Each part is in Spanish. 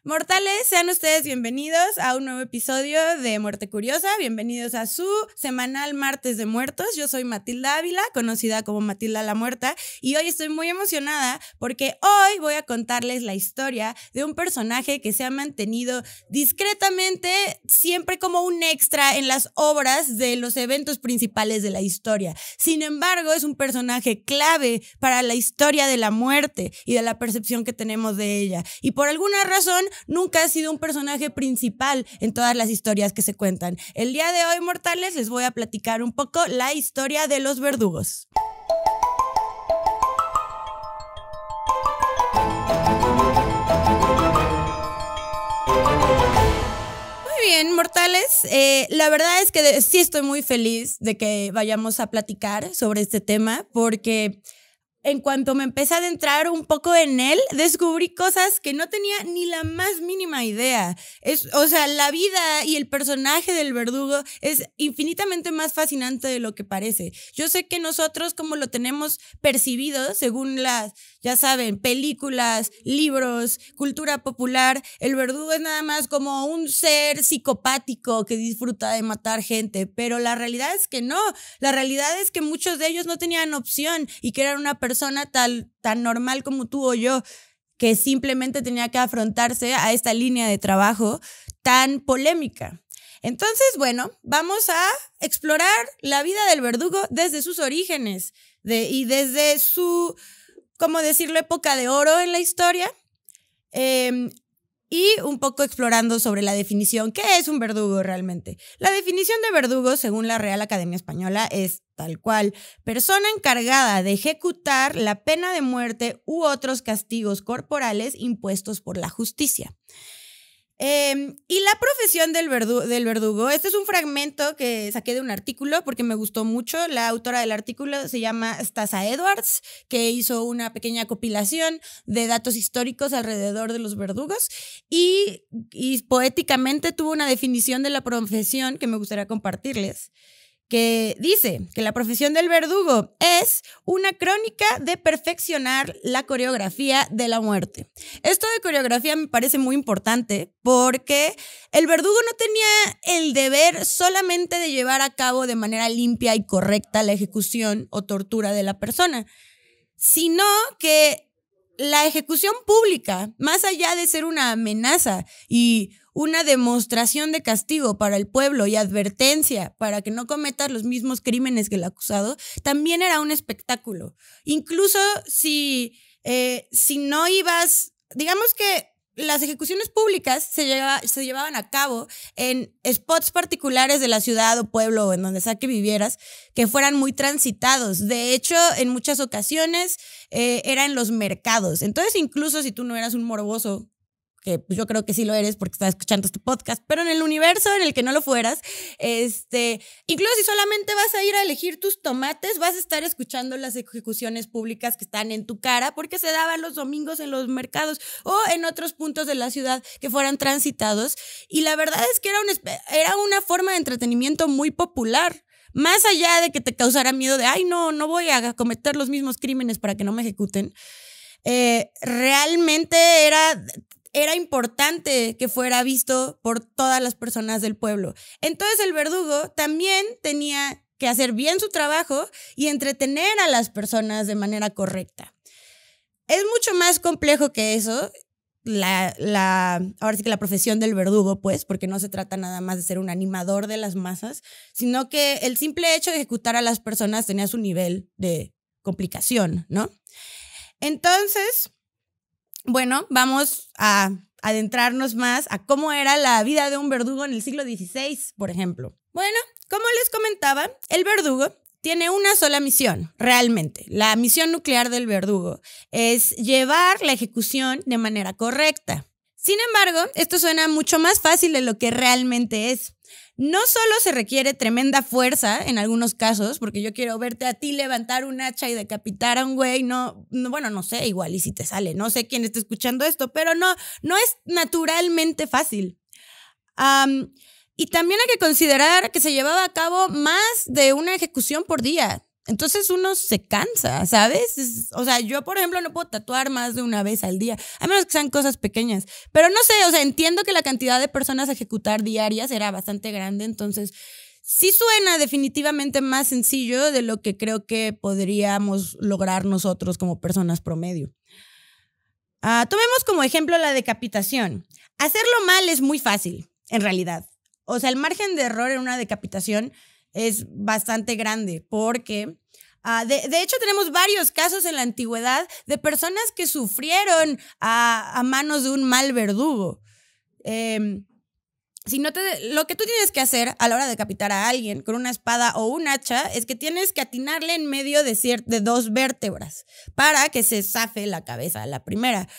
Mortales, sean ustedes bienvenidos a un nuevo episodio de Muerte Curiosa. Bienvenidos a su semanal Martes de Muertos. Yo soy Matilda Ávila, conocida como Matilda la Muerta, y hoy estoy muy emocionada porque hoy voy a contarles la historia de un personaje que se ha mantenido discretamente siempre como un extra en las obras de los eventos principales de la historia. Sin embargo, es un personaje clave para la historia de la muerte y de la percepción que tenemos de ella. Y por alguna razón, nunca ha sido un personaje principal en todas las historias que se cuentan. El día de hoy, mortales, les voy a platicar un poco la historia de los verdugos. Muy bien, mortales, la verdad es que sí estoy muy feliz de que vayamos a platicar sobre este tema porque en cuanto me empecé a adentrar un poco en él, descubrí cosas que no tenía ni la más mínima idea. O sea, la vida y el personaje del verdugo es infinitamente más fascinante de lo que parece. Yo sé que nosotros, como lo tenemos percibido, según las, ya saben, películas, libros, cultura popular, el verdugo es nada más como un ser psicopático que disfruta de matar gente, pero la realidad es que no. La realidad es que muchos de ellos no tenían opción y que eran una persona tan normal como tú o yo, que simplemente tenía que afrontarse a esta línea de trabajo tan polémica. Entonces, bueno, vamos a explorar la vida del verdugo desde sus orígenes y desde su, ¿cómo decirlo?, época de oro en la historia, y un poco explorando sobre la definición. ¿Qué es un verdugo realmente? La definición de verdugo, según la Real Academia Española, es tal cual: persona encargada de ejecutar la pena de muerte u otros castigos corporales impuestos por la justicia. Y la profesión del verdugo, este es un fragmento que saqué de un artículo porque me gustó mucho. La autora del artículo se llama Stasa Edwards, que hizo una pequeña compilación de datos históricos alrededor de los verdugos y poéticamente tuvo una definición de la profesión que me gustaría compartirles, que dice que la profesión del verdugo es una crónica de perfeccionar la coreografía de la muerte. Esto de coreografía me parece muy importante porque el verdugo no tenía el deber solamente de llevar a cabo de manera limpia y correcta la ejecución o tortura de la persona, sino que la ejecución pública, más allá de ser una amenaza y una demostración de castigo para el pueblo y advertencia para que no cometas los mismos crímenes que el acusado, también era un espectáculo. Incluso si no ibas, digamos que las ejecuciones públicas se llevaban a cabo en spots particulares de la ciudad o pueblo o en donde sea que vivieras, que fueran muy transitados. De hecho, en muchas ocasiones era en los mercados. Entonces, incluso si tú no eras un morboso, que pues yo creo que sí lo eres porque estás escuchando este podcast, pero en el universo en el que no lo fueras, incluso si solamente vas a ir a elegir tus tomates, vas a estar escuchando las ejecuciones públicas que están en tu cara porque se daban los domingos en los mercados o en otros puntos de la ciudad que fueran transitados. Y la verdad es que era una forma de entretenimiento muy popular. Más allá de que te causara miedo de, ay, no voy a cometer los mismos crímenes para que no me ejecuten, realmente era importante que fuera visto por todas las personas del pueblo. Entonces el verdugo también tenía que hacer bien su trabajo y entretener a las personas de manera correcta. Es mucho más complejo que eso, ahora sí que la profesión del verdugo, pues, porque no se trata nada más de ser un animador de las masas, sino que el simple hecho de ejecutar a las personas tenía su nivel de complicación, ¿no? Entonces, bueno, vamos a adentrarnos más a cómo era la vida de un verdugo en el siglo XVI, por ejemplo. Bueno, como les comentaba, el verdugo tiene una sola misión, realmente. La misión nuclear del verdugo es llevar la ejecución de manera correcta. Sin embargo, esto suena mucho más fácil de lo que realmente es. No solo se requiere tremenda fuerza en algunos casos, porque yo quiero verte a ti levantar un hacha y decapitar a un güey, bueno, no sé, igual y si te sale, no sé quién está escuchando esto, pero no es naturalmente fácil. Y también hay que considerar que se llevaba a cabo más de una ejecución por día. Entonces uno se cansa, ¿sabes? O sea, yo, por ejemplo, no puedo tatuar más de una vez al día, a menos que sean cosas pequeñas. Pero no sé, o sea, entiendo que la cantidad de personas a ejecutar diarias era bastante grande, entonces sí suena definitivamente más sencillo de lo que creo que podríamos lograr nosotros como personas promedio. Tomemos como ejemplo la decapitación. Hacerlo mal es muy fácil, en realidad. O sea, el margen de error en una decapitación es bastante grande porque, de hecho, tenemos varios casos en la antigüedad de personas que sufrieron a manos de un mal verdugo. Lo que tú tienes que hacer a la hora de decapitar a alguien con una espada o un hacha es que tienes que atinarle en medio de dos vértebras para que se zafe la cabeza a la primera.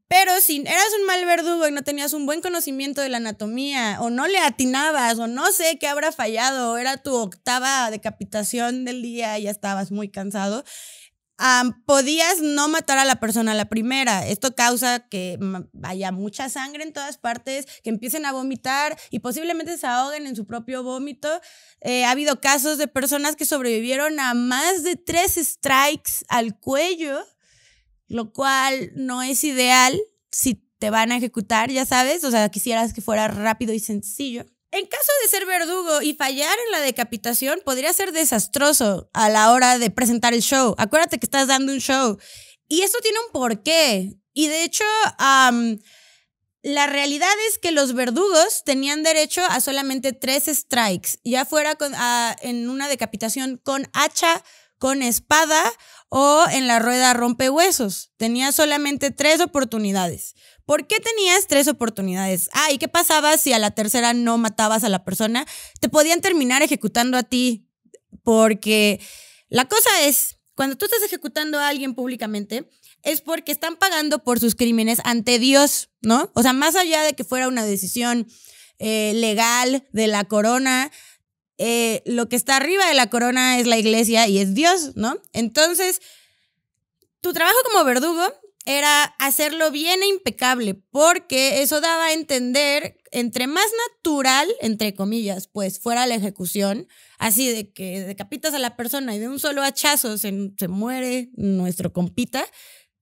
Pero si eras un mal verdugo y no tenías un buen conocimiento de la anatomía, o no le atinabas, o no sé qué habrá fallado, o era tu 8ª decapitación del día y ya estabas muy cansado, podías no matar a la persona a la primera. Esto causa que haya mucha sangre en todas partes, que empiecen a vomitar y posiblemente se ahoguen en su propio vómito. Ha habido casos de personas que sobrevivieron a más de 3 strikes al cuello, lo cual no es ideal si te van a ejecutar, ya sabes. O sea, quisieras que fuera rápido y sencillo. En caso de ser verdugo y fallar en la decapitación, podría ser desastroso a la hora de presentar el show. Acuérdate que estás dando un show. Y esto tiene un porqué. Y de hecho, la realidad es que los verdugos tenían derecho a solamente 3 strikes, ya fuera en una decapitación con hacha, con espada o en la rueda rompehuesos. Tenías solamente 3 oportunidades. ¿Por qué tenías 3 oportunidades? ¿Y qué pasaba si a la tercera no matabas a la persona? Te podían terminar ejecutando a ti, porque la cosa es, cuando tú estás ejecutando a alguien públicamente, es porque están pagando por sus crímenes ante Dios, ¿no? O sea, más allá de que fuera una decisión legal de la corona, lo que está arriba de la corona es la iglesia y es Dios, ¿no? Entonces, tu trabajo como verdugo era hacerlo bien e impecable, porque eso daba a entender, entre más natural, entre comillas, pues fuera la ejecución, así de que decapitas a la persona y de un solo hachazo se muere nuestro compita.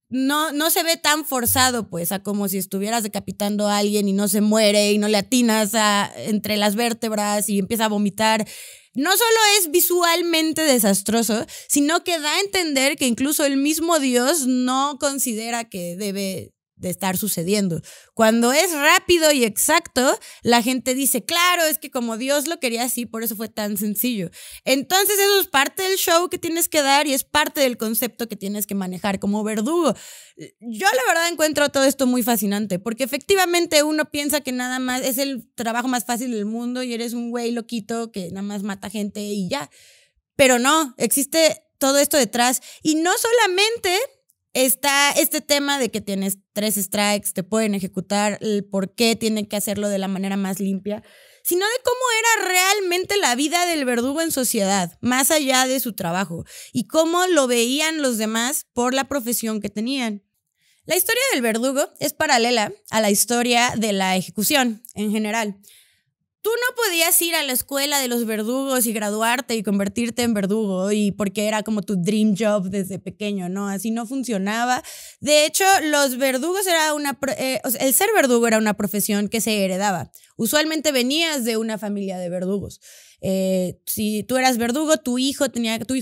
No se ve tan forzado, pues, a como si estuvieras decapitando a alguien y no se muere y no le atinas entre las vértebras y empieza a vomitar. No solo es visualmente desastroso, sino que da a entender que incluso el mismo Dios no considera que debe de estar sucediendo. Cuando es rápido y exacto, la gente dice, claro, es que como Dios lo quería así, por eso fue tan sencillo. Entonces eso es parte del show que tienes que dar y es parte del concepto que tienes que manejar como verdugo. Yo la verdad encuentro todo esto muy fascinante, porque efectivamente uno piensa que nada más es el trabajo más fácil del mundo y eres un güey loquito que nada más mata gente y ya. Pero no, existe todo esto detrás. Y no solamente está este tema de que tienes 3 strikes, te pueden ejecutar, el por qué tienen que hacerlo de la manera más limpia, sino de cómo era realmente la vida del verdugo en sociedad, más allá de su trabajo, y cómo lo veían los demás por la profesión que tenían. La historia del verdugo es paralela a la historia de la ejecución en general. Tú no podías ir a la escuela de los verdugos y graduarte y convertirte en verdugo, y porque era como tu dream job desde pequeño, ¿no? Así no funcionaba. De hecho, los verdugos el ser verdugo era una profesión que se heredaba. Usualmente venías de una familia de verdugos. Si tú eras verdugo, tu hijo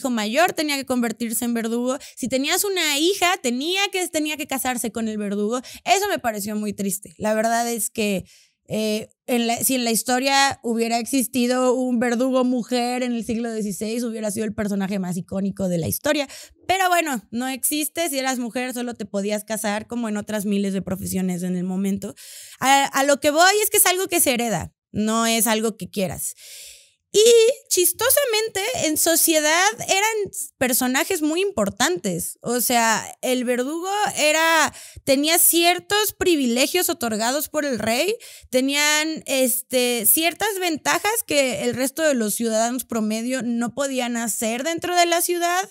mayor tenía que convertirse en verdugo. Si tenías una hija, tenía que casarse con el verdugo. Eso me pareció muy triste. La verdad es que si en la historia hubiera existido un verdugo mujer en el siglo XVI, hubiera sido el personaje más icónico de la historia. Pero bueno, no existe. Si eras mujer, solo te podías casar, como en otras miles de profesiones en el momento. A lo que voy es que es algo que se hereda, no es algo que quieras. Y chistosamente, en sociedad eran personajes muy importantes. O sea, el verdugo tenía ciertos privilegios otorgados por el rey, tenían ciertas ventajas que el resto de los ciudadanos promedio no podían hacer dentro de la ciudad,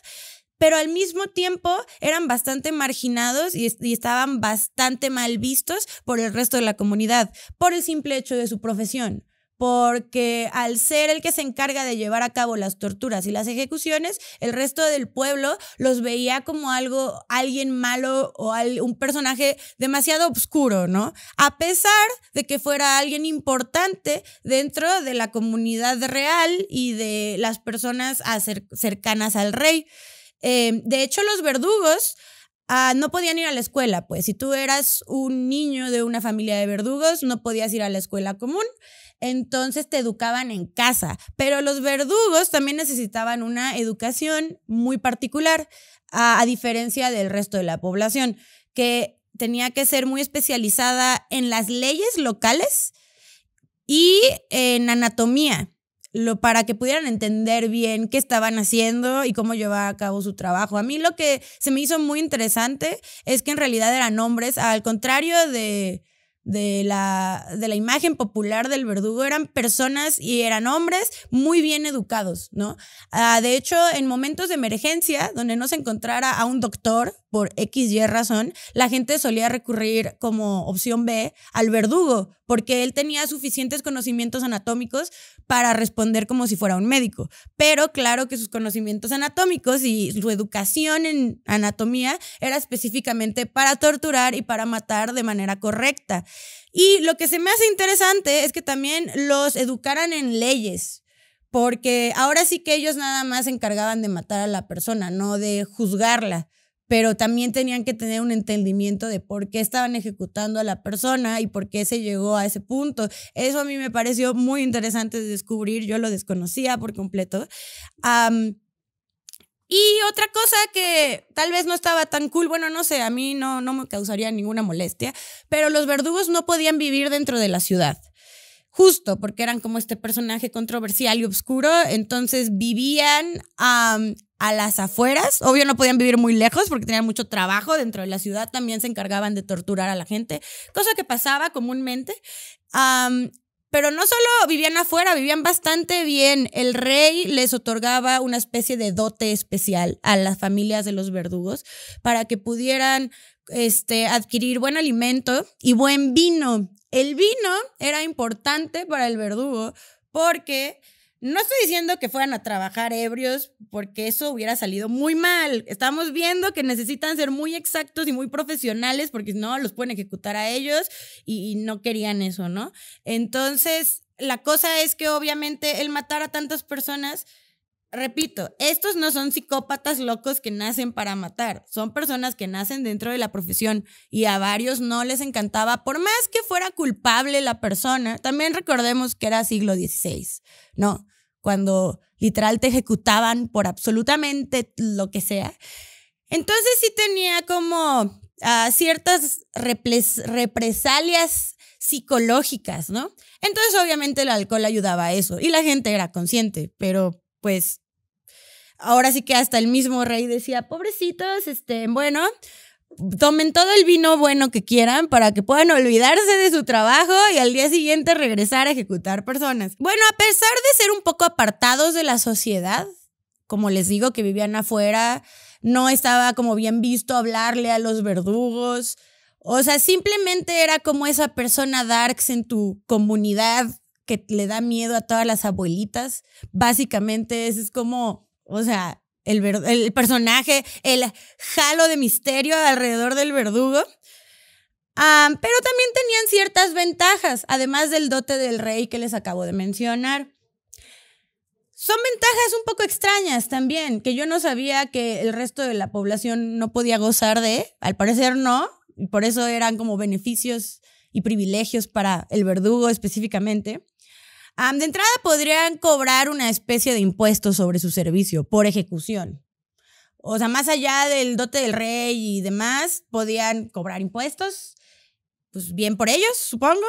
pero al mismo tiempo eran bastante marginados y estaban bastante mal vistos por el resto de la comunidad, por el simple hecho de su profesión. porque al ser el que se encarga de llevar a cabo las torturas y las ejecuciones, el resto del pueblo los veía como alguien malo o un personaje demasiado oscuro, ¿no? A pesar de que fuera alguien importante dentro de la comunidad real y de las personas cercanas al rey. De hecho, los verdugos no podían ir a la escuela, pues si tú eras un niño de una familia de verdugos, no podías ir a la escuela común. Entonces te educaban en casa, pero los verdugos también necesitaban una educación muy particular, a diferencia del resto de la población, que tenía que ser muy especializada en las leyes locales y en anatomía, para que pudieran entender bien qué estaban haciendo y cómo llevar a cabo su trabajo. A mí lo que se me hizo muy interesante es que en realidad eran hombres, al contrario de la imagen popular del verdugo, eran personas y eran hombres muy bien educados, ¿no? De hecho, en momentos de emergencia, donde no se encontrara a un doctor por XY razón, la gente solía recurrir como opción B al verdugo, porque él tenía suficientes conocimientos anatómicos para responder como si fuera un médico. Pero claro que sus conocimientos anatómicos y su educación en anatomía era específicamente para torturar y para matar de manera correcta. Y lo que se me hace interesante es que también los educaran en leyes, porque ahora sí que ellos nada más se encargaban de matar a la persona, no de juzgarla, pero también tenían que tener un entendimiento de por qué estaban ejecutando a la persona y por qué se llegó a ese punto. Eso a mí me pareció muy interesante de descubrir, yo lo desconocía por completo. Y otra cosa que tal vez no estaba tan cool, bueno, no sé, a mí no me causaría ninguna molestia, pero los verdugos no podían vivir dentro de la ciudad. Justo porque eran como este personaje controversial y oscuro, entonces vivían a las afueras. Obvio no podían vivir muy lejos porque tenían mucho trabajo dentro de la ciudad, también se encargaban de torturar a la gente, cosa que pasaba comúnmente. Pero no solo vivían afuera, vivían bastante bien. El rey les otorgaba una especie de dote especial a las familias de los verdugos para que pudieran adquirir buen alimento y buen vino. El vino era importante para el verdugo porque no estoy diciendo que fueran a trabajar ebrios porque eso hubiera salido muy mal. Estamos viendo que necesitan ser muy exactos y muy profesionales porque si no los pueden ejecutar a ellos y no querían eso, ¿no? Entonces, la cosa es que obviamente el matar a tantas personas, repito, estos no son psicópatas locos que nacen para matar, son personas que nacen dentro de la profesión y a varios no les encantaba, por más que fuera culpable la persona. También recordemos que era siglo XVI, ¿no? Cuando literal te ejecutaban por absolutamente lo que sea. Entonces sí tenía como ciertas represalias psicológicas, ¿no? Entonces obviamente el alcohol ayudaba a eso y la gente era consciente, pero pues ahora sí que hasta el mismo rey decía, pobrecitos, bueno, tomen todo el vino bueno que quieran para que puedan olvidarse de su trabajo y al día siguiente regresar a ejecutar personas. Bueno, a pesar de ser un poco apartados de la sociedad, como les digo, que vivían afuera, no estaba como bien visto hablarle a los verdugos. O sea, simplemente era como esa persona darks en tu comunidad que le da miedo a todas las abuelitas. Básicamente ese es como, o sea, el personaje, el halo de misterio alrededor del verdugo. Pero también tenían ciertas ventajas, además del dote del rey que les acabo de mencionar. Son ventajas un poco extrañas también, que yo no sabía que el resto de la población no podía gozar de. Al parecer no, y por eso eran como beneficios y privilegios para el verdugo específicamente. De entrada podrían cobrar una especie de impuesto sobre su servicio por ejecución. O sea, más allá del dote del rey y demás, podían cobrar impuestos, pues bien por ellos, supongo.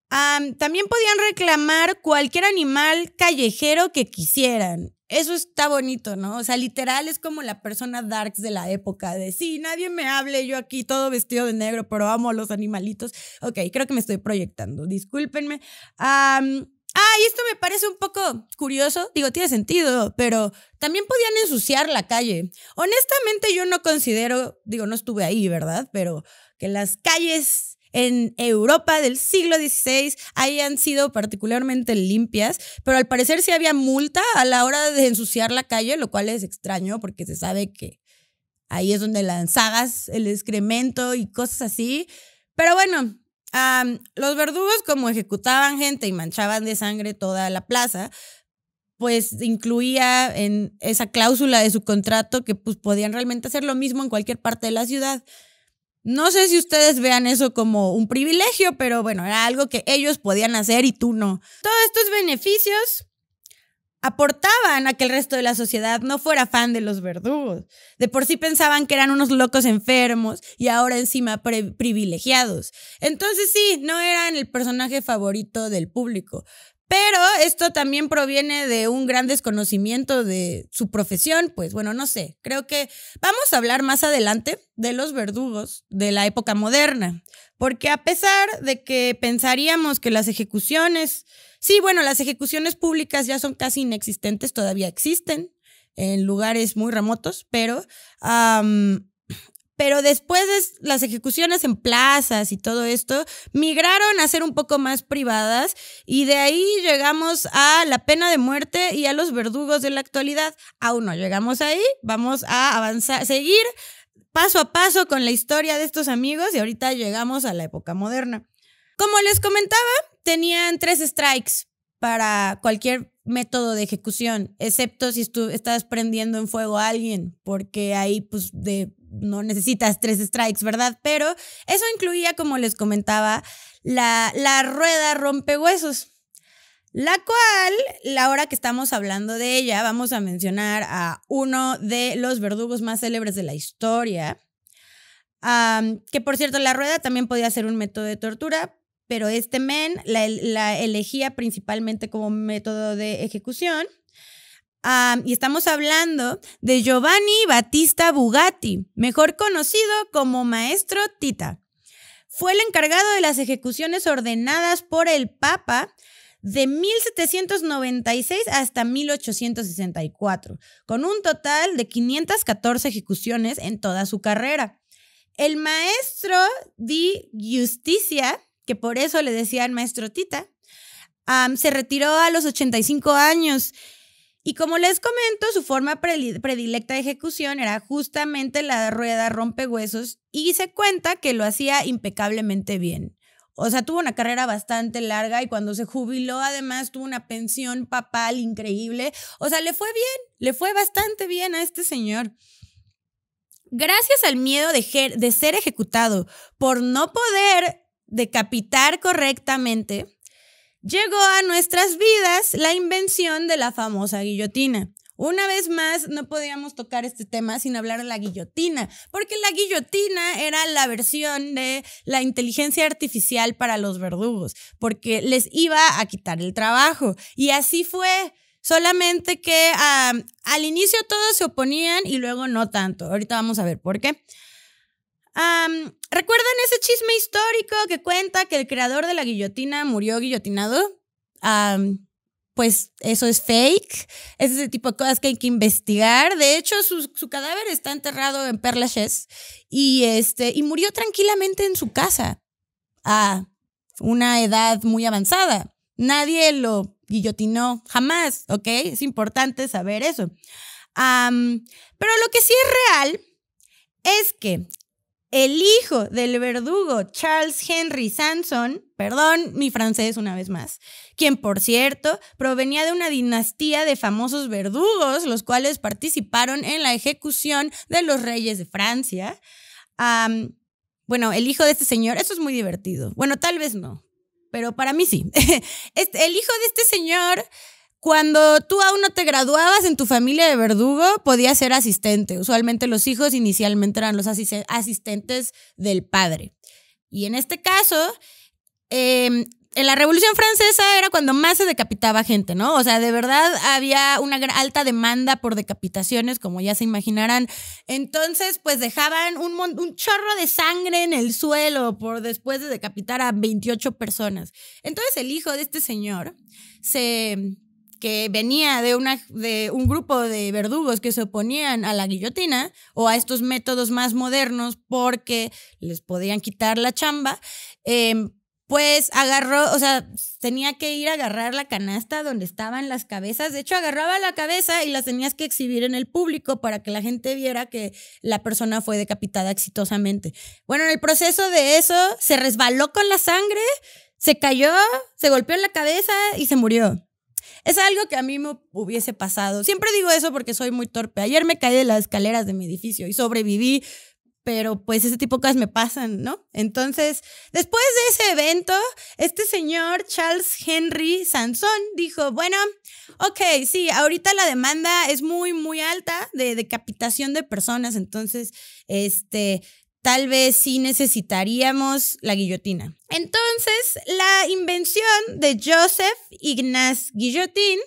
También podían reclamar cualquier animal callejero que quisieran. Eso está bonito, ¿no? O sea, literal es como la persona darks de la época de sí, nadie me hable, yo aquí todo vestido de negro, pero amo a los animalitos. Ok, creo que me estoy proyectando, discúlpenme. Y esto me parece un poco curioso, digo, tiene sentido, pero también podían ensuciar la calle. Honestamente yo no considero, digo, no estuve ahí, ¿verdad? Pero que las calles en Europa del siglo XVI hayan sido particularmente limpias, pero al parecer sí había multa a la hora de ensuciar la calle, lo cual es extraño porque se sabe que ahí es donde lanzabas el excremento y cosas así. Pero bueno, los verdugos, como ejecutaban gente y manchaban de sangre toda la plaza, pues incluía en esa cláusula de su contrato que pues podían realmente hacer lo mismo en cualquier parte de la ciudad. No sé si ustedes vean eso como un privilegio, pero bueno, era algo que ellos podían hacer y tú no. Todos estos beneficios aportaban a que el resto de la sociedad no fuera fan de los verdugos. De por sí pensaban que eran unos locos enfermos y ahora encima privilegiados. Entonces sí, no eran el personaje favorito del público. Pero esto también proviene de un gran desconocimiento de su profesión, pues bueno, no sé, creo que vamos a hablar más adelante de los verdugos de la época moderna, porque a pesar de que pensaríamos que las ejecuciones, sí, bueno, las ejecuciones públicas ya son casi inexistentes, todavía existen en lugares muy remotos, pero después de las ejecuciones en plazas y todo esto, migraron a ser un poco más privadas y de ahí llegamos a la pena de muerte y a los verdugos de la actualidad. Aún no llegamos ahí, vamos a avanzar, seguir paso a paso con la historia de estos amigos y ahorita llegamos a la época moderna. Como les comentaba, tenían 3 strikes para cualquier método de ejecución, excepto si estás prendiendo en fuego a alguien, porque ahí pues no necesitas 3 strikes, ¿verdad? Pero eso incluía, como les comentaba, la rueda rompehuesos, la cual, la hora que estamos hablando de ella, vamos a mencionar a uno de los verdugos más célebres de la historia, que por cierto, la rueda también podía ser un método de tortura, pero este men la elegía principalmente como método de ejecución. Y estamos hablando de Giovanni Battista Bugatti, mejor conocido como Maestro Tita. Fue el encargado de las ejecuciones ordenadas por el Papa de 1796 hasta 1864, con un total de 514 ejecuciones en toda su carrera. El Maestro di Giustizia, que por eso le decían Maestro Tita, se retiró a los 85 años. Y como les comento, su forma predilecta de ejecución era justamente la rueda rompehuesos y se cuenta que lo hacía impecablemente bien. O sea, tuvo una carrera bastante larga y cuando se jubiló además tuvo una pensión papal increíble. O sea, le fue bien, le fue bastante bien a este señor. Gracias al miedo de ser ejecutado por no poder decapitar correctamente, llegó a nuestras vidas la invención de la famosa guillotina. Una vez más, no podíamos tocar este tema sin hablar de la guillotina, porque la guillotina era la versión de la inteligencia artificial para los verdugos, porque les iba a quitar el trabajo. Y así fue. Solamente que al inicio todos se oponían y luego no tanto. Ahorita vamos a ver por qué. ¿Recuerdan ese chisme histórico que cuenta que el creador de la guillotina murió guillotinado? Pues eso es fake. Es ese tipo de cosas que hay que investigar. De hecho, su cadáver está enterrado en Père Lachaise y murió tranquilamente en su casa a una edad muy avanzada. Nadie lo guillotinó jamás, ¿ok? Es importante saber eso. Pero lo que sí es real es que el hijo del verdugo Charles Henry Sanson, perdón mi francés una vez más, quien por cierto provenía de una dinastía de famosos verdugos, los cuales participaron en la ejecución de los reyes de Francia. Bueno, el hijo de este señor, eso es muy divertido. Bueno, tal vez no, pero para mí sí. El hijo de este señor, cuando tú aún no te graduabas en tu familia de verdugo, podías ser asistente. Usualmente los hijos inicialmente eran los asistentes del padre. Y en este caso, en la Revolución Francesa era cuando más se decapitaba gente, ¿no? O sea, de verdad había una alta demanda por decapitaciones, como ya se imaginarán. Entonces, pues dejaban un chorro de sangre en el suelo después de decapitar a 28 personas. Entonces, el hijo de este señor se que venía de un grupo de verdugos que se oponían a la guillotina o a estos métodos más modernos porque les podían quitar la chamba, pues agarró, o sea, tenía que ir a agarrar la canasta donde estaban las cabezas. De hecho, agarraba la cabeza y las tenías que exhibir en el público para que la gente viera que la persona fue decapitada exitosamente. Bueno, en el proceso de eso, se resbaló con la sangre, se cayó, se golpeó en la cabeza y se murió. Es algo que a mí me hubiese pasado. Siempre digo eso porque soy muy torpe. Ayer me caí de las escaleras de mi edificio y sobreviví, pero pues ese tipo de cosas me pasan, ¿no? Entonces, después de ese evento, este señor Charles Henry Sanson dijo, bueno, ok, sí, ahorita la demanda es muy, muy alta de decapitación de personas, entonces, tal vez sí necesitaríamos la guillotina. Entonces, la invención de Joseph Ignace Guillotin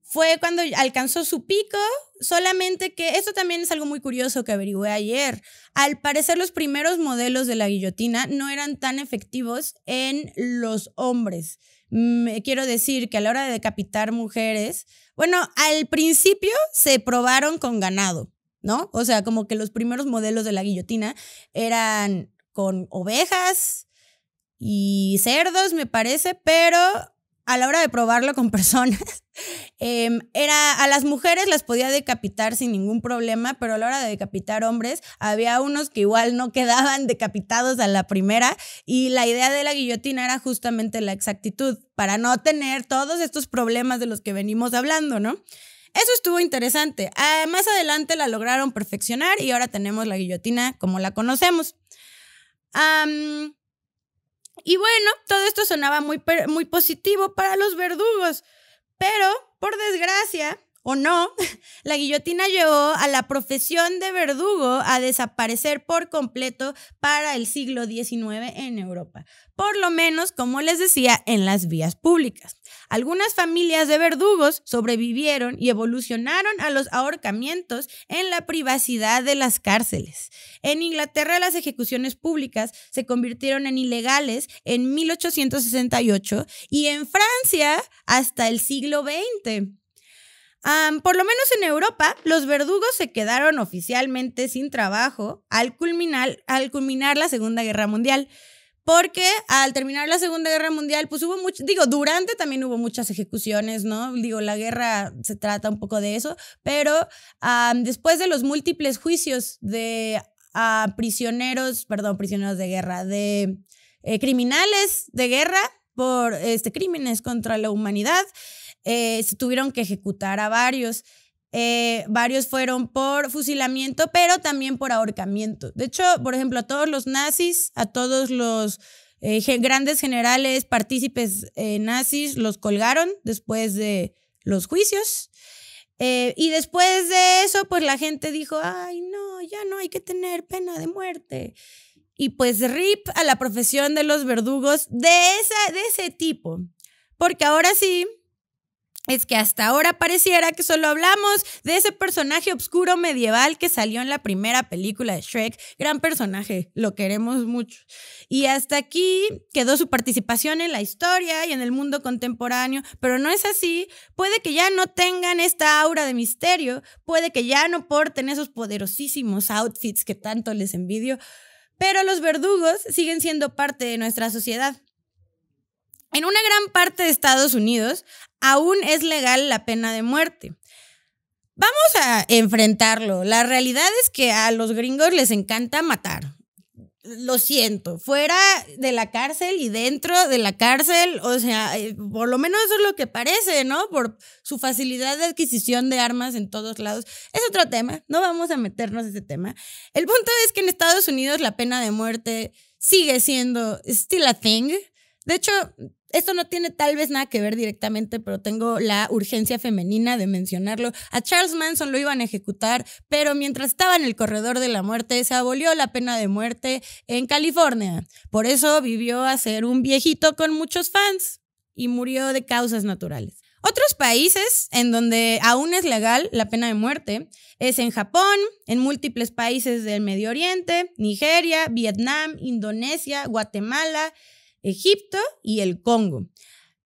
fue cuando alcanzó su pico, solamente que esto también es algo muy curioso que averigüé ayer. Al parecer, los primeros modelos de la guillotina no eran tan efectivos en los hombres. Quiero decir que a la hora de decapitar mujeres, bueno, al principio se probaron con ganado, ¿no? O sea, como que los primeros modelos de la guillotina eran con ovejas y cerdos, me parece, pero a la hora de probarlo con personas, a las mujeres las podía decapitar sin ningún problema, pero a la hora de decapitar hombres, había unos que igual no quedaban decapitados a la primera, y la idea de la guillotina era justamente la exactitud, para no tener todos estos problemas de los que venimos hablando, ¿no? Eso estuvo interesante. Más adelante la lograron perfeccionar y ahora tenemos la guillotina como la conocemos. Y bueno, todo esto sonaba muy positivo para los verdugos, pero por desgracia, o no, la guillotina llevó a la profesión de verdugo a desaparecer por completo para el siglo XIX en Europa. Por lo menos, como les decía, en las vías públicas. Algunas familias de verdugos sobrevivieron y evolucionaron a los ahorcamientos en la privacidad de las cárceles. En Inglaterra, las ejecuciones públicas se convirtieron en ilegales en 1868 y en Francia hasta el siglo XX. Por lo menos en Europa, los verdugos se quedaron oficialmente sin trabajo al culminar la Segunda Guerra Mundial. Porque al terminar la Segunda Guerra Mundial, pues hubo durante también hubo muchas ejecuciones, ¿no? La guerra se trata un poco de eso, pero después de los múltiples juicios de prisioneros de guerra, de criminales de guerra por crímenes contra la humanidad, se tuvieron que ejecutar a varios. Varios fueron por fusilamiento, pero también por ahorcamiento. De hecho, por ejemplo, a todos los nazis, a todos los grandes generales partícipes nazis, los colgaron después de los juicios. Y después de eso, pues la gente dijo, ay, no, ya no hay que tener pena de muerte. Y pues rip a la profesión de los verdugos de ese tipo. Porque ahora sí, es que hasta ahora pareciera que solo hablamos de ese personaje oscuro medieval que salió en la primera película de Shrek. Gran personaje, lo queremos mucho. Y hasta aquí quedó su participación en la historia y en el mundo contemporáneo, pero no es así. Puede que ya no tengan esta aura de misterio, puede que ya no porten esos poderosísimos outfits que tanto les envidio, pero los verdugos siguen siendo parte de nuestra sociedad. En una gran parte de Estados Unidos aún es legal la pena de muerte. Vamos a enfrentarlo. La realidad es que a los gringos les encanta matar. Lo siento, fuera de la cárcel y dentro de la cárcel, o sea, por lo menos eso es lo que parece, ¿no? Por su facilidad de adquisición de armas en todos lados. Es otro tema, no vamos a meternos en ese tema. El punto es que en Estados Unidos la pena de muerte sigue siendo still a thing. De hecho, esto no tiene tal vez nada que ver directamente, pero tengo la urgencia femenina de mencionarlo. A Charles Manson lo iban a ejecutar, pero mientras estaba en el corredor de la muerte, se abolió la pena de muerte en California. Por eso vivió a ser un viejito con muchos fans y murió de causas naturales. Otros países en donde aún es legal la pena de muerte es en Japón, en múltiples países del Medio Oriente, Nigeria, Vietnam, Indonesia, Guatemala, Egipto y el Congo.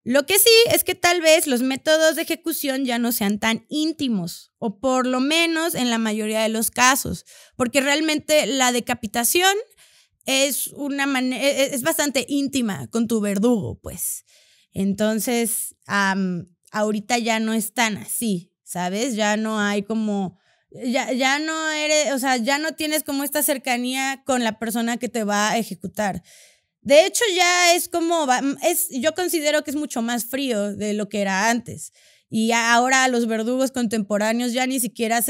Lo que sí es que tal vez los métodos de ejecución ya no sean tan íntimos, o por lo menos en la mayoría de los casos, porque realmente la decapitación es es bastante íntima con tu verdugo, pues. Entonces, ahorita ya no es tan así, ¿sabes? Ya no hay como, ya no eres, o sea, ya no tienes como esta cercanía con la persona que te va a ejecutar. De hecho, ya es como, yo considero que es mucho más frío de lo que era antes. Y ahora a los verdugos contemporáneos ya ni siquiera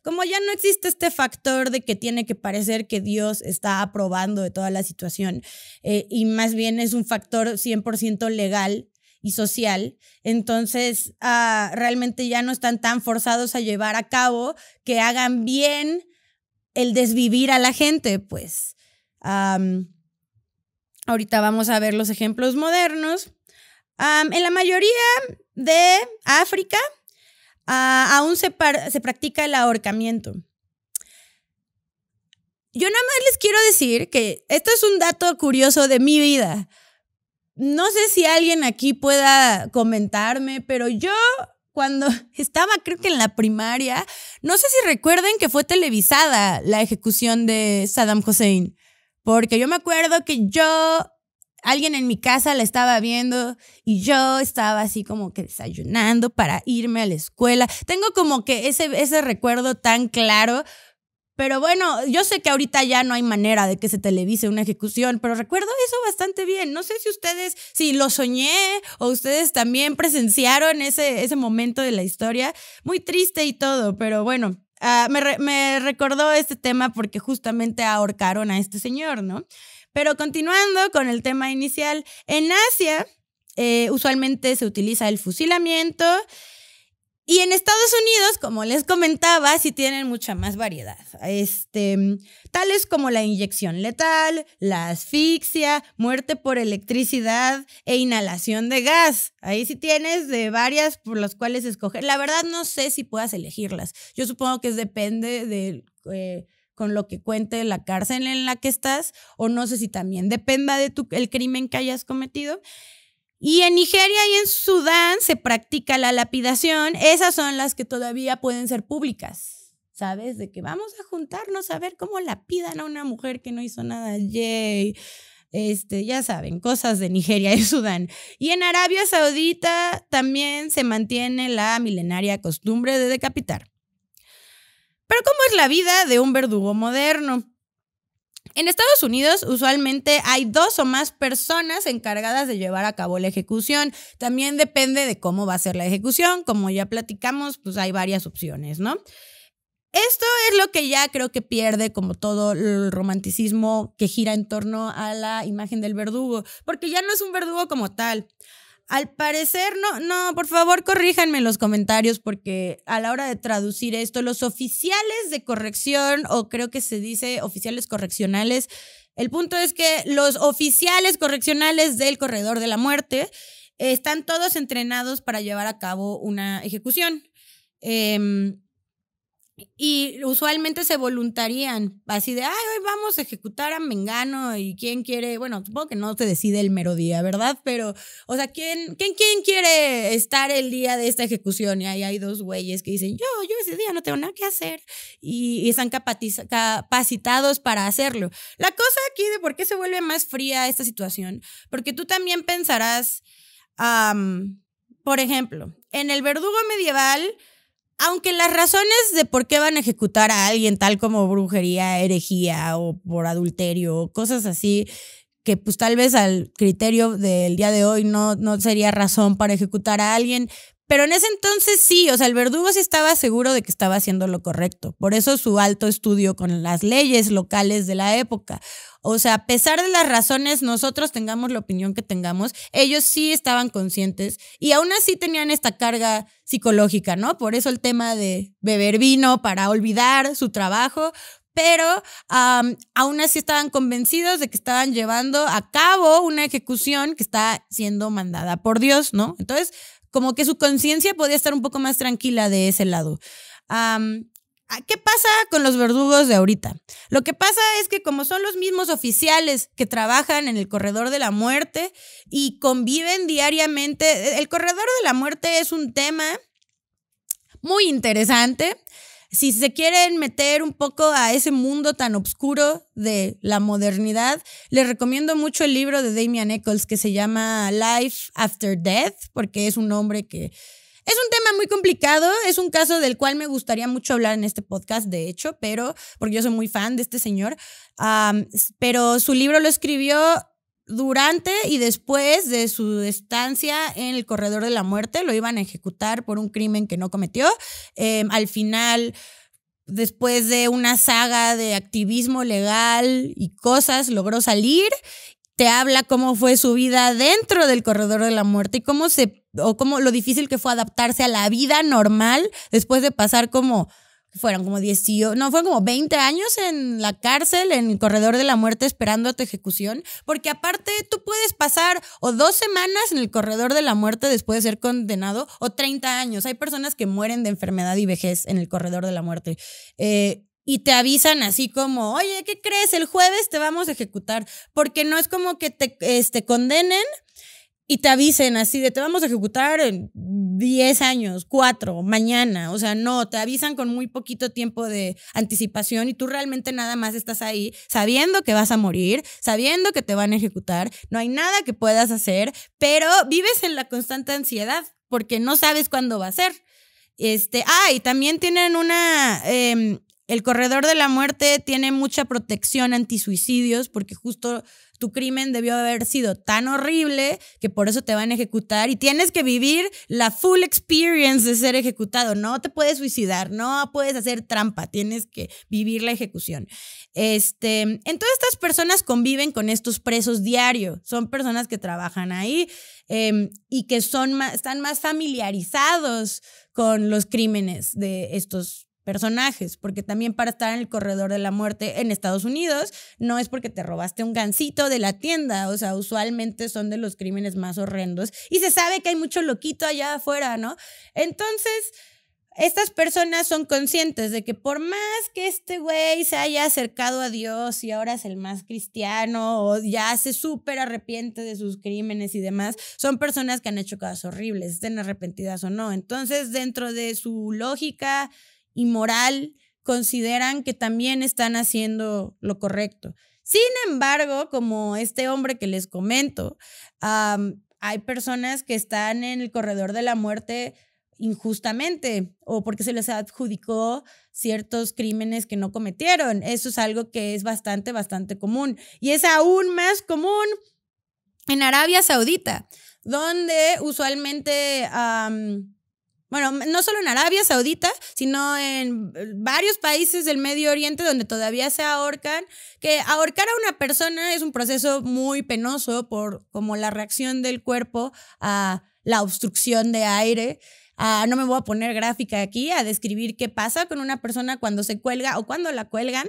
como ya no existe este factor de que tiene que parecer que Dios está aprobando de toda la situación, y más bien es un factor 100% legal y social. Entonces, realmente ya no están tan forzados a llevar a cabo que hagan bien el desvivir a la gente, pues. Ahorita vamos a ver los ejemplos modernos. En la mayoría de África aún se practica el ahorcamiento. Yo nada más les quiero decir que esto es un dato curioso de mi vida. No sé si alguien aquí pueda comentarme, pero yo cuando estaba, creo que en la primaria, no sé si recuerden que fue televisada la ejecución de Saddam Hussein. Porque yo me acuerdo que alguien en mi casa la estaba viendo y yo estaba así como que desayunando para irme a la escuela. Tengo como que ese recuerdo tan claro, pero bueno, yo sé que ahorita ya no hay manera de que se televise una ejecución, pero recuerdo eso bastante bien. No sé si lo soñé o ustedes también presenciaron ese momento de la historia. Muy triste y todo, pero bueno. Me recordó este tema porque justamente ahorcaron a este señor, ¿no? Pero continuando con el tema inicial, en Asia usualmente se utiliza el fusilamiento y en Estados Unidos, como les comentaba, sí tienen mucha más variedad. Tales como la inyección letal, la asfixia, muerte por electricidad e inhalación de gas. Ahí sí tienes de varias por las cuales escoger. La verdad no sé si puedas elegirlas. Yo supongo que depende de con lo que cuente la cárcel en la que estás, o no sé si también dependa de el crimen que hayas cometido. Y en Nigeria y en Sudán se practica la lapidación. Esas son las que todavía pueden ser públicas, ¿sabes? De que vamos a juntarnos a ver cómo lapidan a una mujer que no hizo nada. Yay. Ya saben, cosas de Nigeria y Sudán. Y en Arabia Saudita también se mantiene la milenaria costumbre de decapitar. Pero ¿cómo es la vida de un verdugo moderno? En Estados Unidos usualmente hay 2 o más personas encargadas de llevar a cabo la ejecución. También depende de cómo va a ser la ejecución. Como ya platicamos, pues hay varias opciones, ¿no? Esto es lo que ya creo que pierde como todo el romanticismo que gira en torno a la imagen del verdugo, porque ya no es un verdugo como tal. Al parecer, no, por favor corríjanme en los comentarios porque a la hora de traducir esto, los oficiales de corrección, o creo que se dice oficiales correccionales, el punto es que los oficiales correccionales del corredor de la muerte están todos entrenados para llevar a cabo una ejecución. Y usualmente se voluntarían, así de, hoy vamos a ejecutar a Mengano y quién quiere, bueno, supongo que no se decide el mero día, ¿verdad? Pero, o sea, ¿quién quiere estar el día de esta ejecución? Y ahí hay 2 güeyes que dicen, yo ese día no tengo nada que hacer y están capacitados para hacerlo. La cosa aquí de por qué se vuelve más fría esta situación, porque tú también pensarás, por ejemplo, en el verdugo medieval, aunque las razones de por qué van a ejecutar a alguien tal como brujería, herejía o por adulterio, cosas así, que pues tal vez al criterio del día de hoy no sería razón para ejecutar a alguien, pero en ese entonces sí, o sea, el verdugo sí estaba seguro de que estaba haciendo lo correcto. Por eso su alto estudio con las leyes locales de la época. O sea, a pesar de las razones, nosotros tengamos la opinión que tengamos, ellos sí estaban conscientes y aún así tenían esta carga psicológica, ¿no? Por eso el tema de beber vino para olvidar su trabajo, pero aún así estaban convencidos de que estaban llevando a cabo una ejecución que está siendo mandada por Dios, ¿no? Entonces, como que su conciencia podía estar un poco más tranquila de ese lado. ¿qué pasa con los verdugos de ahorita? Lo que pasa es que como son los mismos oficiales que trabajan en el corredor de la muerte y conviven diariamente, el corredor de la muerte es un tema muy interesante. Si se quieren meter un poco a ese mundo tan oscuro de la modernidad, les recomiendo mucho el libro de Damien Eccles que se llama Life After Death, porque es un hombre que es un tema muy complicado, es un caso del cual me gustaría mucho hablar en este podcast, de hecho, pero porque yo soy muy fan de este señor, pero su libro lo escribió durante y después de su estancia en el corredor de la muerte. Lo iban a ejecutar por un crimen que no cometió. Al final, después de una saga de activismo legal y cosas, logró salir. Te habla cómo fue su vida dentro del corredor de la muerte y cómo lo difícil que fue adaptarse a la vida normal después de pasar fueron como 20 años en la cárcel, en el corredor de la muerte esperando a tu ejecución, porque aparte tú puedes pasar o 2 semanas en el corredor de la muerte después de ser condenado o 30 años. Hay personas que mueren de enfermedad y vejez en el corredor de la muerte. Y te avisan así como, oye, ¿qué crees? El jueves te vamos a ejecutar, porque no es como que te condenen y te avisen así de te vamos a ejecutar en 10 años, 4, mañana. O sea, no, te avisan con muy poquito tiempo de anticipación y tú realmente nada más estás ahí sabiendo que vas a morir, sabiendo que te van a ejecutar. No hay nada que puedas hacer, pero vives en la constante ansiedad porque no sabes cuándo va a ser. Y también tienen el corredor de la muerte tiene mucha protección antisuicidios porque justo tu crimen debió haber sido tan horrible que por eso te van a ejecutar y tienes que vivir la full experience de ser ejecutado. No te puedes suicidar, no puedes hacer trampa, tienes que vivir la ejecución. Entonces estas personas conviven con estos presos diario, son personas que trabajan ahí y que están más familiarizados con los crímenes de estos personajes, porque también para estar en el corredor de la muerte en Estados Unidos no es porque te robaste un gansito de la tienda, o sea, usualmente son de los crímenes más horrendos y se sabe que hay mucho loquito allá afuera, ¿no? Entonces, estas personas son conscientes de que por más que este güey se haya acercado a Dios y ahora es el más cristiano o ya se súper arrepiente de sus crímenes y demás, son personas que han hecho cosas horribles, estén arrepentidas o no. Entonces, dentro de su lógica y moral, consideran que también están haciendo lo correcto. Sin embargo, como este hombre que les comento, hay personas que están en el corredor de la muerte injustamente o porque se les adjudicó ciertos crímenes que no cometieron. Eso es algo que es bastante, bastante común. Y es aún más común en Arabia Saudita, donde usualmente... bueno, no solo en Arabia Saudita, sino en varios países del Medio Oriente donde todavía se ahorcan, que ahorcar a una persona es un proceso muy penoso por como la reacción del cuerpo a la obstrucción de aire. No me voy a poner gráfica aquí a describir qué pasa con una persona cuando se cuelga o cuando la cuelgan,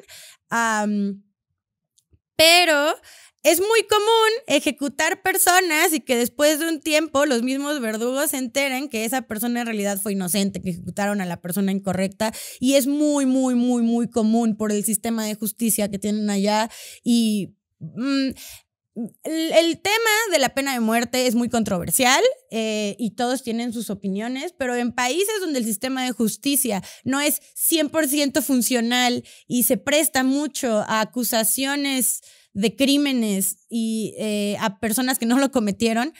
pero... Es muy común ejecutar personas y que después de un tiempo los mismos verdugos se enteren que esa persona en realidad fue inocente, que ejecutaron a la persona incorrecta y es muy, muy, muy, muy común por el sistema de justicia que tienen allá y... el tema de la pena de muerte es muy controversial y todos tienen sus opiniones, pero en países donde el sistema de justicia no es 100% funcional y se presta mucho a acusaciones de crímenes y a personas que no lo cometieron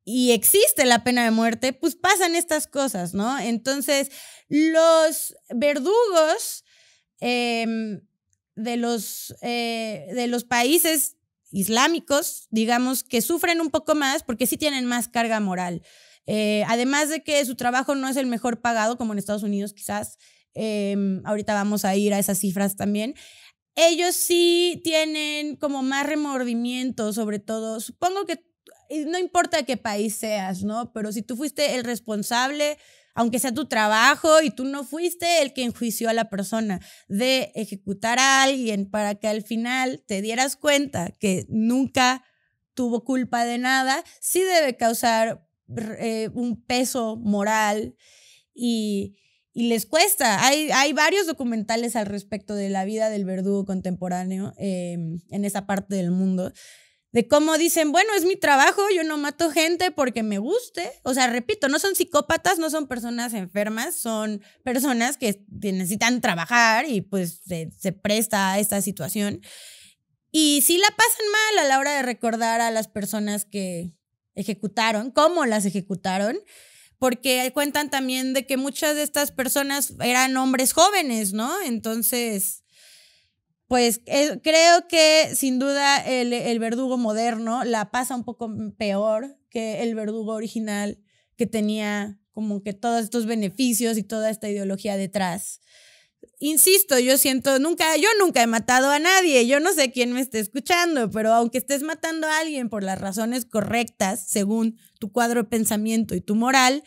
y existe la pena de muerte, pues pasan estas cosas, ¿no? Entonces, los verdugos de los países islámicos, digamos, que sufren un poco más porque sí tienen más carga moral. Además de que su trabajo no es el mejor pagado, como en Estados Unidos quizás, ahorita vamos a ir a esas cifras también. Ellos sí tienen como más remordimiento, sobre todo. Supongo que no importa qué país seas, ¿no? Pero si tú fuiste el responsable, aunque sea tu trabajo, y tú no fuiste el que enjuició a la persona de ejecutar a alguien para que al final te dieras cuenta que nunca tuvo culpa de nada, sí debe causar un peso moral y les cuesta. Hay varios documentales al respecto de la vida del verdugo contemporáneo en esa parte del mundo, de cómo dicen, bueno, es mi trabajo, yo no mato gente porque me guste. O sea, repito, no son psicópatas, no son personas enfermas, son personas que necesitan trabajar y pues se presta a esta situación. Y sí la pasan mal a la hora de recordar a las personas que ejecutaron, cómo las ejecutaron, porque cuentan también de que muchas de estas personas eran hombres jóvenes, ¿no? Entonces, pues creo que sin duda el verdugo moderno la pasa un poco peor que el verdugo original, que tenía como que todos estos beneficios y toda esta ideología detrás. Insisto, yo nunca he matado a nadie, yo no sé quién me esté escuchando, pero aunque estés matando a alguien por las razones correctas, según tu cuadro de pensamiento y tu moral,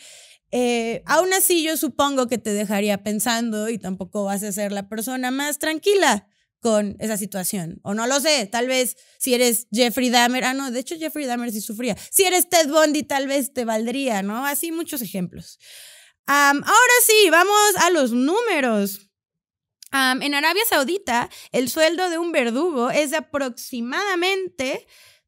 aún así yo supongo que te dejaría pensando y tampoco vas a ser la persona más tranquila con esa situación. O no lo sé, tal vez si eres Jeffrey Dahmer, no, de hecho Jeffrey Dahmer sí sufría. Si eres Ted Bundy tal vez te valdría, ¿no? Así muchos ejemplos. Ahora sí, vamos a los números. En Arabia Saudita, el sueldo de un verdugo es de aproximadamente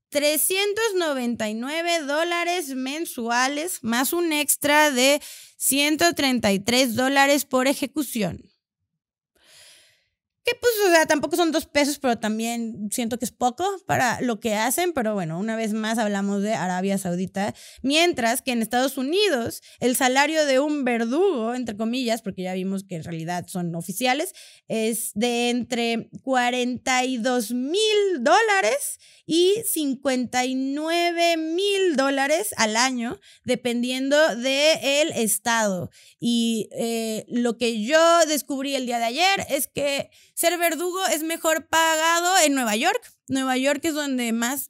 $399 mensuales, más un extra de $133 por ejecución. Que pues, o sea, tampoco son 2 pesos, pero también siento que es poco para lo que hacen. Pero bueno, una vez más hablamos de Arabia Saudita. Mientras que en Estados Unidos, el salario de un verdugo, entre comillas, porque ya vimos que en realidad son oficiales, es de entre $42,000 y $59,000 al año, dependiendo del estado. Y lo que yo descubrí el día de ayer es que ser verdugo es mejor pagado en Nueva York. Nueva York es donde más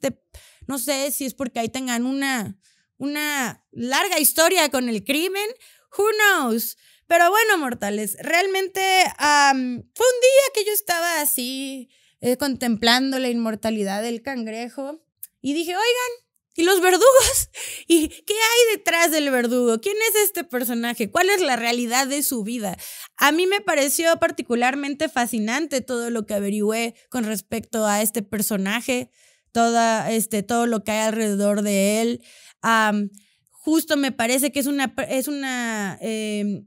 no sé si es porque ahí tengan una larga historia con el crimen. Who knows? Pero bueno, mortales, realmente fue un día que yo estaba así contemplando la inmortalidad del cangrejo y dije, oigan, ¿y los verdugos? ¿Y qué hay detrás del verdugo? ¿Quién es este personaje? ¿Cuál es la realidad de su vida? A mí me pareció particularmente fascinante todo lo que averigüé con respecto a este personaje, todo lo que hay alrededor de él. Justo me parece que es una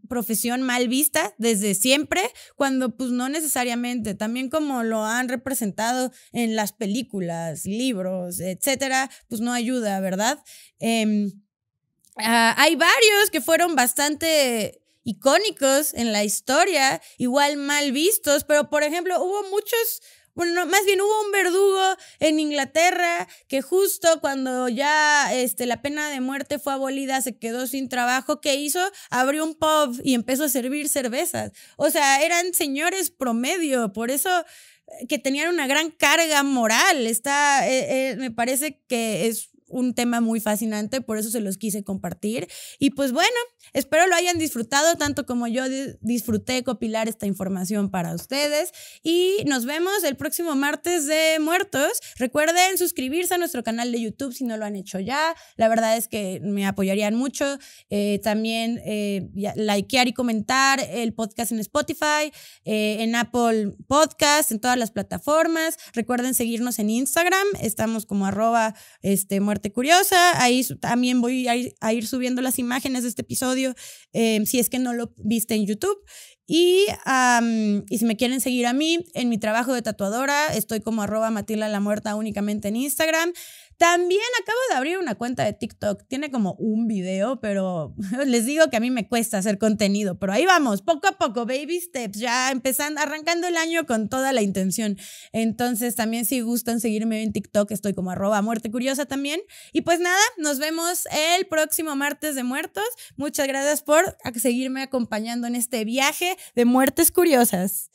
profesión mal vista desde siempre, cuando pues no necesariamente, también como lo han representado en las películas, libros, etcétera, pues no ayuda, ¿verdad? Hay varios que fueron bastante icónicos en la historia, igual mal vistos, pero por ejemplo hubo un verdugo en Inglaterra que justo cuando ya la pena de muerte fue abolida se quedó sin trabajo. ¿Qué hizo? Abrió un pub y empezó a servir cervezas. O sea, eran señores promedio, por eso que tenían una gran carga moral. Me parece que es un tema muy fascinante, por eso se los quise compartir. Y pues bueno, espero lo hayan disfrutado tanto como yo disfruté copilar esta información para ustedes. Y nos vemos el próximo martes de Muertos. Recuerden suscribirse a nuestro canal de YouTube si no lo han hecho ya. La verdad es que me apoyarían mucho. También likear y comentar el podcast en Spotify, en Apple Podcast, en todas las plataformas. Recuerden seguirnos en Instagram. Estamos como @muerte curiosa. Ahí también voy a ir subiendo las imágenes de este episodio si es que no lo viste en YouTube. Y si me quieren seguir a mí en mi trabajo de tatuadora, estoy como @MatildaLaMuerta únicamente en Instagram. También acabo de abrir una cuenta de TikTok. Tiene como un video, pero les digo que a mí me cuesta hacer contenido. Pero ahí vamos, poco a poco, baby steps, ya arrancando el año con toda la intención. Entonces también si gustan seguirme en TikTok, estoy como @muertecuriosa también. Y pues nada, nos vemos el próximo martes de Muertos. Muchas gracias por seguirme acompañando en este viaje de muertes curiosas.